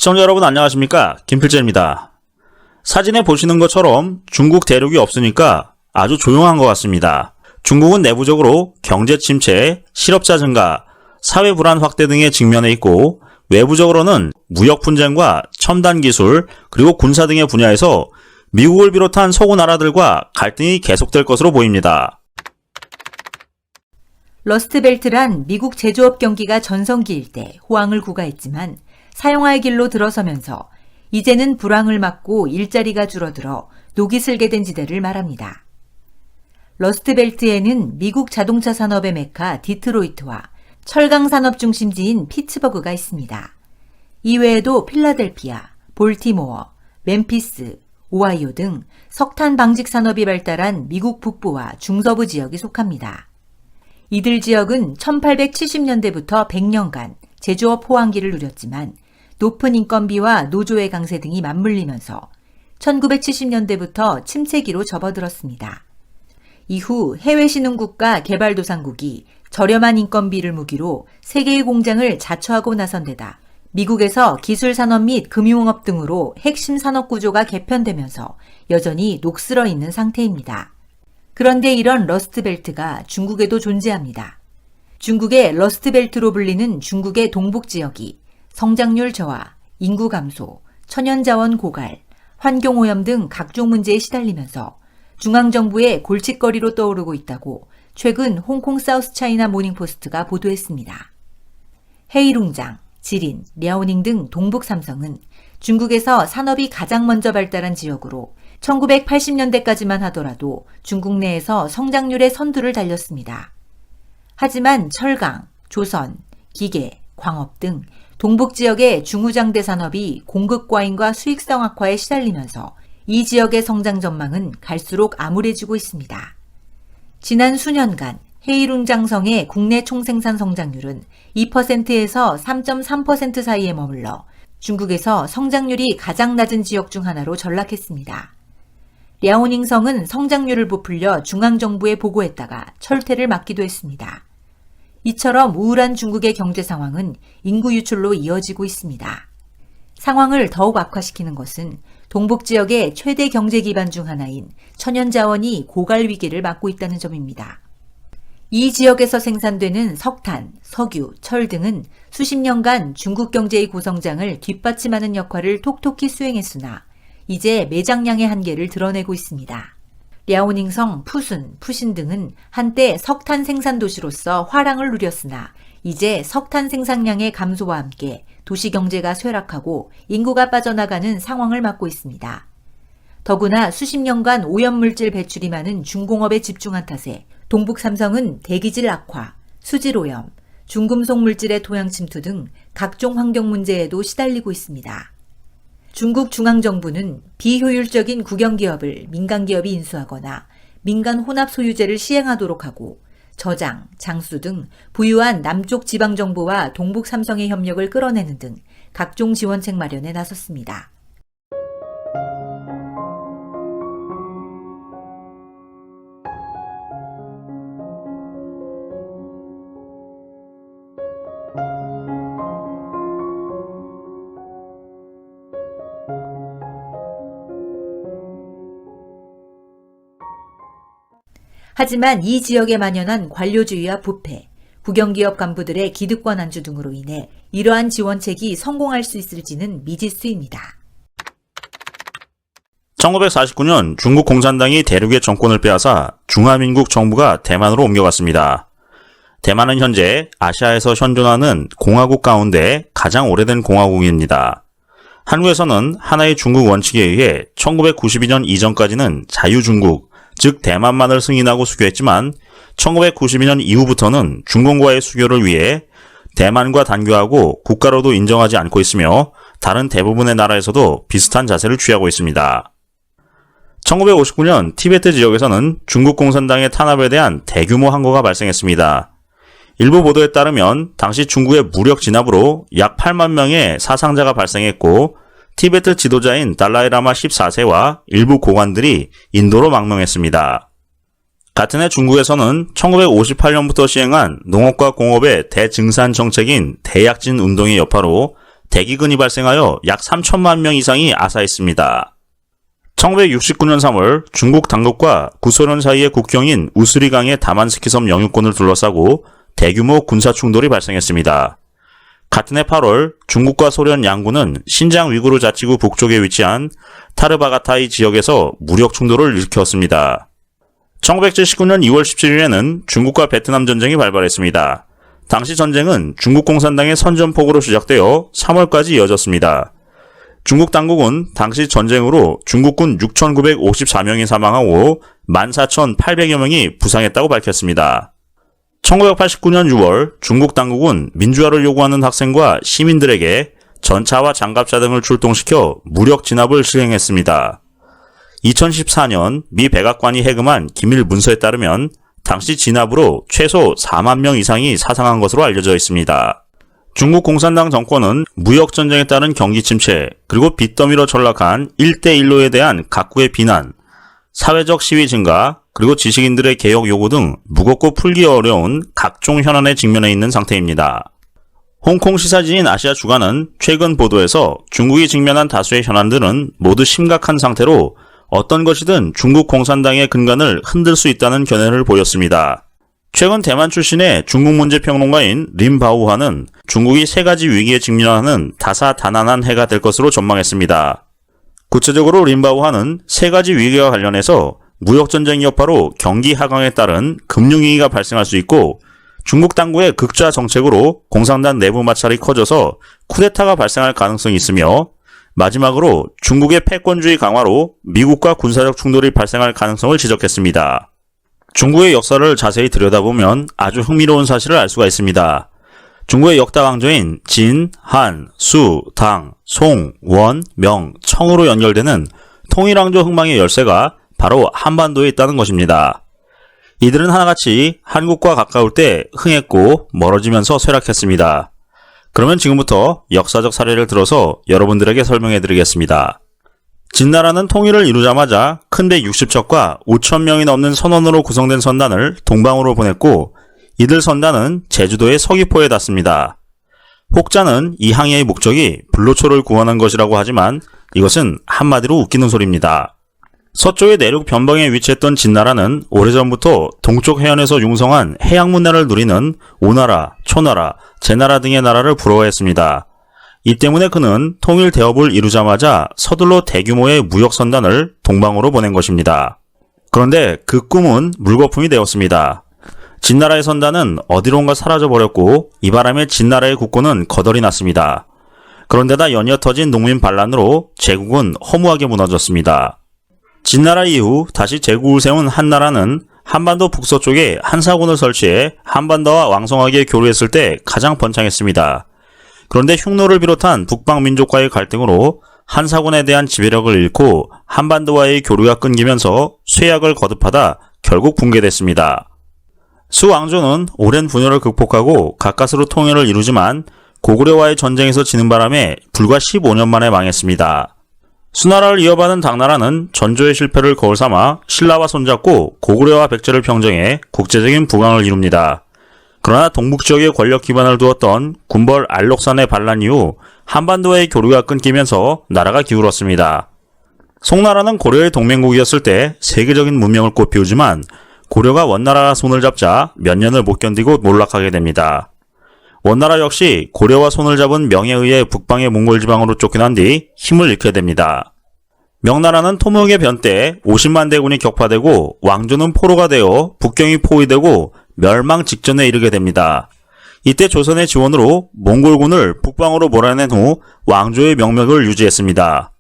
시청자 여러분 안녕하십니까? 김필재입니다. 사진에 보시는 것처럼 중국 대륙이 없으니까 아주 조용한 것 같습니다. 중국은 내부적으로 경제 침체, 실업자 증가, 사회 불안 확대 등에 직면해 있고 외부적으로는 무역 분쟁과 첨단 기술 그리고 군사 등의 분야에서 미국을 비롯한 서구 나라들과 갈등이 계속될 것으로 보입니다. 러스트벨트란 미국 제조업 경기가 전성기일 때 호황을 구가했지만 사형화의 길로 들어서면서 이제는 불황을 맞고 일자리가 줄어들어 녹이 슬게 된 지대를 말합니다. 러스트벨트에는 미국 자동차 산업의 메카 디트로이트와 철강 산업 중심지인 피츠버그가 있습니다. 이외에도 필라델피아, 볼티모어, 멤피스, 오하이오 등 석탄 방직 산업이 발달한 미국 북부와 중서부 지역이 속합니다. 이들 지역은 1870년대부터 100년간 제조업 호황기를 누렸지만 높은 인건비와 노조의 강세 등이 맞물리면서 1970년대부터 침체기로 접어들었습니다. 이후 해외 신흥국가 개발도상국이 저렴한 인건비를 무기로 세계의 공장을 자처하고 나선 데다 미국에서 기술산업 및 금융업 등으로 핵심 산업 구조가 개편되면서 여전히 녹슬어 있는 상태입니다. 그런데 이런 러스트벨트가 중국에도 존재합니다. 중국의 러스트벨트로 불리는 중국의 동북지역이 성장률 저하, 인구 감소, 천연자원 고갈, 환경오염 등 각종 문제에 시달리면서 중앙정부의 골칫거리로 떠오르고 있다고 최근 홍콩 사우스차이나 모닝포스트가 보도했습니다. 헤이룽장, 지린, 랴오닝 등 동북삼성은 중국에서 산업이 가장 먼저 발달한 지역으로 1980년대까지만 하더라도 중국 내에서 성장률의 선두를 달렸습니다. 하지만 철강, 조선, 기계, 광업 등 동북지역의 중후장대 산업이 공급 과잉과 수익성 악화에 시달리면서 이 지역의 성장 전망은 갈수록 암울해지고 있습니다. 지난 수년간 헤이룽장성의 국내 총생산 성장률은 2%에서 3.3% 사이에 머물러 중국에서 성장률이 가장 낮은 지역 중 하나로 전락했습니다. 랴오닝성은 성장률을 부풀려 중앙정부에 보고했다가 철퇴를 맞기도 했습니다. 이처럼 우울한 중국의 경제 상황은 인구 유출로 이어지고 있습니다. 상황을 더욱 악화시키는 것은 동북지역의 최대 경제 기반 중 하나인 천연자원이 고갈 위기를 맞고 있다는 점입니다. 이 지역에서 생산되는 석탄, 석유, 철 등은 수십 년간 중국 경제의 고성장을 뒷받침하는 역할을 톡톡히 수행했으나 이제 매장량의 한계를 드러내고 있습니다. 랴오닝성, 푸순, 푸신 등은 한때 석탄 생산 도시로서 화랑을 누렸으나 이제 석탄 생산량의 감소와 함께 도시 경제가 쇠락하고 인구가 빠져나가는 상황을 맞고 있습니다. 더구나 수십 년간 오염물질 배출이 많은 중공업에 집중한 탓에 동북삼성은 대기질 악화, 수질 오염, 중금속 물질의 토양 침투 등 각종 환경 문제에도 시달리고 있습니다. 중국 중앙정부는 비효율적인 국영기업을 민간기업이 인수하거나 민간 혼합 소유제를 시행하도록 하고 저장, 장수 등 부유한 남쪽 지방정부와 동북삼성의 협력을 끌어내는 등 각종 지원책 마련에 나섰습니다. 하지만 이 지역에 만연한 관료주의와 부패, 국영기업 간부들의 기득권 안주 등으로 인해 이러한 지원책이 성공할 수 있을지는 미지수입니다. 1949년 중국 공산당이 대륙의 정권을 빼앗아 중화민국 정부가 대만으로 옮겨갔습니다. 대만은 현재 아시아에서 현존하는 공화국 가운데 가장 오래된 공화국입니다. 한국에서는 하나의 중국 원칙에 의해 1992년 이전까지는 자유중국, 즉 대만만을 승인하고 수교했지만 1992년 이후부터는 중공과의 수교를 위해 대만과 단교하고 국가로도 인정하지 않고 있으며 다른 대부분의 나라에서도 비슷한 자세를 취하고 있습니다. 1959년 티베트 지역에서는 중국 공산당의 탄압에 대한 대규모 항거가 발생했습니다. 일부 보도에 따르면 당시 중국의 무력 진압으로 약 8만 명의 사상자가 발생했고 티베트 지도자인 달라이라마 14세와 일부 고관들이 인도로 망명했습니다. 같은 해 중국에서는 1958년부터 시행한 농업과 공업의 대증산 정책인 대약진 운동의 여파로 대기근이 발생하여 약 3천만 명 이상이 아사했습니다. 1969년 3월 중국 당국과 구소련 사이의 국경인 우스리강의 다만스키섬 영유권을 둘러싸고 대규모 군사 충돌이 발생했습니다. 같은 해 8월 중국과 소련 양군은 신장 위구르 자치구 북쪽에 위치한 타르바가타이 지역에서 무력 충돌을 일으켰습니다. 1979년 2월 17일에는 중국과 베트남 전쟁이 발발했습니다. 당시 전쟁은 중국 공산당의 선전포고로 시작되어 3월까지 이어졌습니다. 중국 당국은 당시 전쟁으로 중국군 6,954명이 사망하고 14,800여 명이 부상했다고 밝혔습니다. 1989년 6월 중국 당국은 민주화를 요구하는 학생과 시민들에게 전차와 장갑차 등을 출동시켜 무력 진압을 시행했습니다. 2014년 미 백악관이 해금한 기밀 문서에 따르면 당시 진압으로 최소 4만 명 이상이 사상한 것으로 알려져 있습니다. 중국 공산당 정권은 무역전쟁에 따른 경기 침체, 그리고 빚더미로 전락한 1대1로에 대한 각국의 비난, 사회적 시위 증가, 그리고 지식인들의 개혁 요구 등 무겁고 풀기 어려운 각종 현안에 직면해 있는 상태입니다. 홍콩 시사지인 아시아 주간은 최근 보도에서 중국이 직면한 다수의 현안들은 모두 심각한 상태로 어떤 것이든 중국 공산당의 근간을 흔들 수 있다는 견해를 보였습니다. 최근 대만 출신의 중국 문제 평론가인 림바오하는 중국이 3가지 위기에 직면하는 다사다난한 해가 될 것으로 전망했습니다. 구체적으로 림바오하는 3가지 위기와 관련해서 무역전쟁 여파로 경기 하강에 따른 금융위기가 발생할 수 있고, 중국 당국의 극좌 정책으로 공산당 내부 마찰이 커져서 쿠데타가 발생할 가능성이 있으며, 마지막으로 중국의 패권주의 강화로 미국과 군사적 충돌이 발생할 가능성을 지적했습니다. 중국의 역사를 자세히 들여다보면 아주 흥미로운 사실을 알 수가 있습니다. 중국의 역대 왕조인 진, 한, 수, 당, 송, 원, 명, 청으로 연결되는 통일왕조 흥망의 열쇠가 바로 한반도에 있다는 것입니다. 이들은 하나같이 한국과 가까울 때 흥했고 멀어지면서 쇠락했습니다. 그러면 지금부터 역사적 사례를 들어서 여러분들에게 설명해 드리겠습니다. 진나라는 통일을 이루자마자 큰배 60척과 5,000명이 넘는 선원으로 구성된 선단을 동방으로 보냈고, 이들 선단은 제주도의 서귀포에 닿습니다. 혹자는 이 항해의 목적이 불로초를 구원한 것이라고 하지만 이것은 한마디로 웃기는 소리입니다. 서쪽의 내륙 변방에 위치했던 진나라는 오래전부터 동쪽 해안에서 융성한 해양 문화를 누리는 오나라, 초나라, 제나라 등의 나라를 부러워했습니다. 이 때문에 그는 통일 대업을 이루자마자 서둘러 대규모의 무역 선단을 동방으로 보낸 것입니다. 그런데 그 꿈은 물거품이 되었습니다. 진나라의 선단은 어디론가 사라져버렸고, 이 바람에 진나라의 국고는 거덜이 났습니다. 그런데다 연이어 터진 농민 반란으로 제국은 허무하게 무너졌습니다. 진나라 이후 다시 제국을 세운 한나라는 한반도 북서쪽에 한사군을 설치해 한반도와 왕성하게 교류했을 때 가장 번창했습니다. 그런데 흉노를 비롯한 북방 민족과의 갈등으로 한사군에 대한 지배력을 잃고 한반도와의 교류가 끊기면서 쇠약을 거듭하다 결국 붕괴됐습니다. 수왕조는 오랜 분열을 극복하고 가까스로 통일을 이루지만 고구려와의 전쟁에서 지는 바람에 불과 15년 만에 망했습니다. 수나라를 이어받은 당나라는 전조의 실패를 거울 삼아 신라와 손잡고 고구려와 백제를 평정해 국제적인 부강을 이룹니다. 그러나 동북지역에 권력 기반을 두었던 군벌 알록산의 반란 이후 한반도와의 교류가 끊기면서 나라가 기울었습니다. 송나라는 고려의 동맹국이었을 때 세계적인 문명을 꽃피우지만 고려가 원나라와 손을 잡자 몇 년을 못 견디고 몰락하게 됩니다. 원나라 역시 고려와 손을 잡은 명에 의해 북방의 몽골 지방으로 쫓겨난 뒤 힘을 잃게 됩니다. 명나라는 토목의 변때 50만 대군이 격파되고 왕조는 포로가 되어 북경이 포위되고 멸망 직전에 이르게 됩니다. 이때 조선의 지원으로 몽골군을 북방으로 몰아낸 후 왕조의 명맥을 유지했습니다.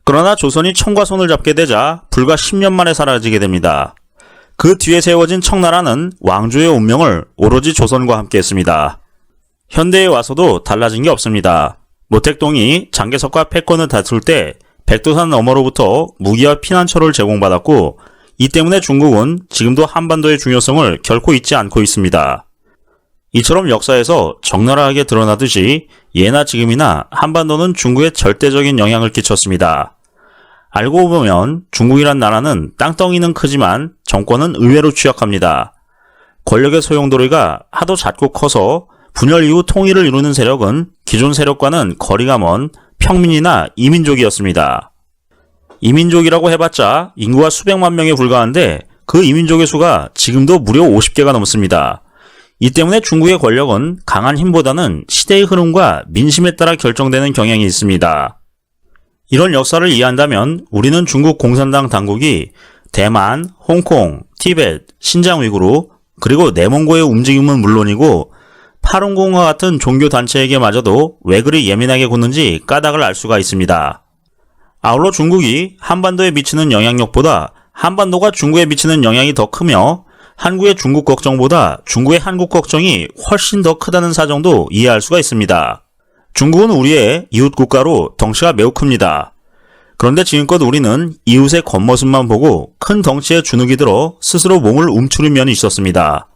그러나 조선이 청과 손을 잡게 되자 불과 10년 만에 사라지게 됩니다. 그 뒤에 세워진 청나라는 왕조의 운명을 오로지 조선과 함께 했습니다. 현대에 와서도 달라진 게 없습니다. 모택동이 장개석과 패권을 다툴 때 백두산 너머로부터 무기와 피난처를 제공받았고, 이 때문에 중국은 지금도 한반도의 중요성을 결코 잊지 않고 있습니다. 이처럼 역사에서 적나라하게 드러나듯이 예나 지금이나 한반도는 중국에 절대적인 영향을 끼쳤습니다. 알고 보면 중국이란 나라는 땅덩이는 크지만 정권은 의외로 취약합니다. 권력의 소용돌이가 하도 잦고 커서 분열 이후 통일을 이루는 세력은 기존 세력과는 거리가 먼 평민이나 이민족이었습니다. 이민족이라고 해봤자 인구가 수백만 명에 불과한데 그 이민족의 수가 지금도 무려 50개가 넘습니다. 이 때문에 중국의 권력은 강한 힘보다는 시대의 흐름과 민심에 따라 결정되는 경향이 있습니다. 이런 역사를 이해한다면 우리는 중국 공산당 당국이 대만, 홍콩, 티벳, 신장 위구르, 그리고 내몽고의 움직임은 물론이고 파룬공과 같은 종교단체에게마저도 왜 그리 예민하게 굽는지 까닭을 알 수가 있습니다. 아울러 중국이 한반도에 미치는 영향력보다 한반도가 중국에 미치는 영향이 더 크며 한국의 중국 걱정보다 중국의 한국 걱정이 훨씬 더 크다는 사정도 이해할 수가 있습니다. 중국은 우리의 이웃 국가로 덩치가 매우 큽니다. 그런데 지금껏 우리는 이웃의 겉모습만 보고 큰 덩치에 주눅이 들어 스스로 몸을 움츠린 면이 있었습니다.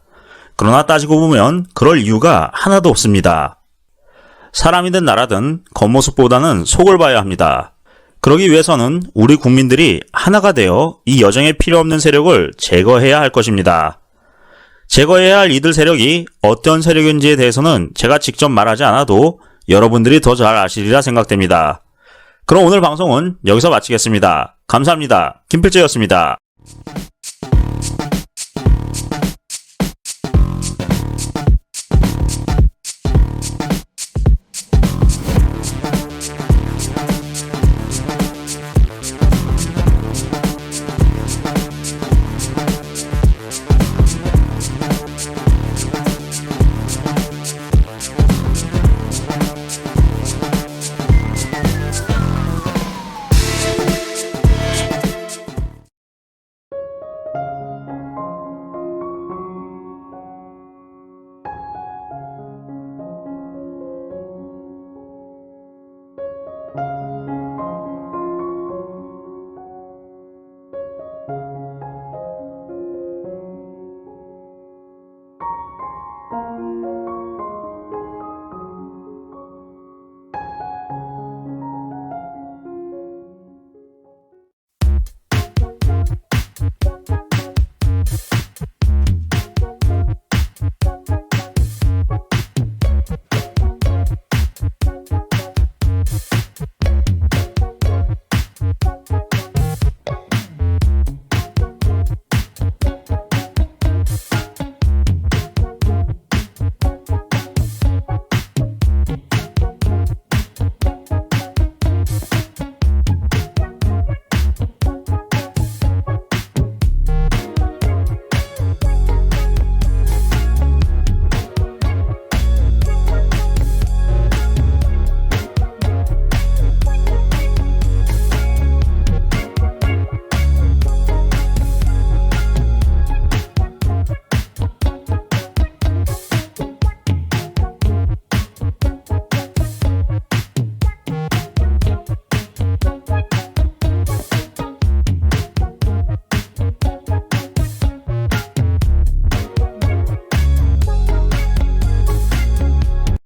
그러나 따지고 보면 그럴 이유가 하나도 없습니다. 사람이든 나라든 겉모습보다는 속을 봐야 합니다. 그러기 위해서는 우리 국민들이 하나가 되어 이 여정에 필요 없는 세력을 제거해야 할 것입니다. 제거해야 할 이들 세력이 어떤 세력인지에 대해서는 제가 직접 말하지 않아도 여러분들이 더 잘 아시리라 생각됩니다. 그럼 오늘 방송은 여기서 마치겠습니다. 감사합니다. 김필재였습니다.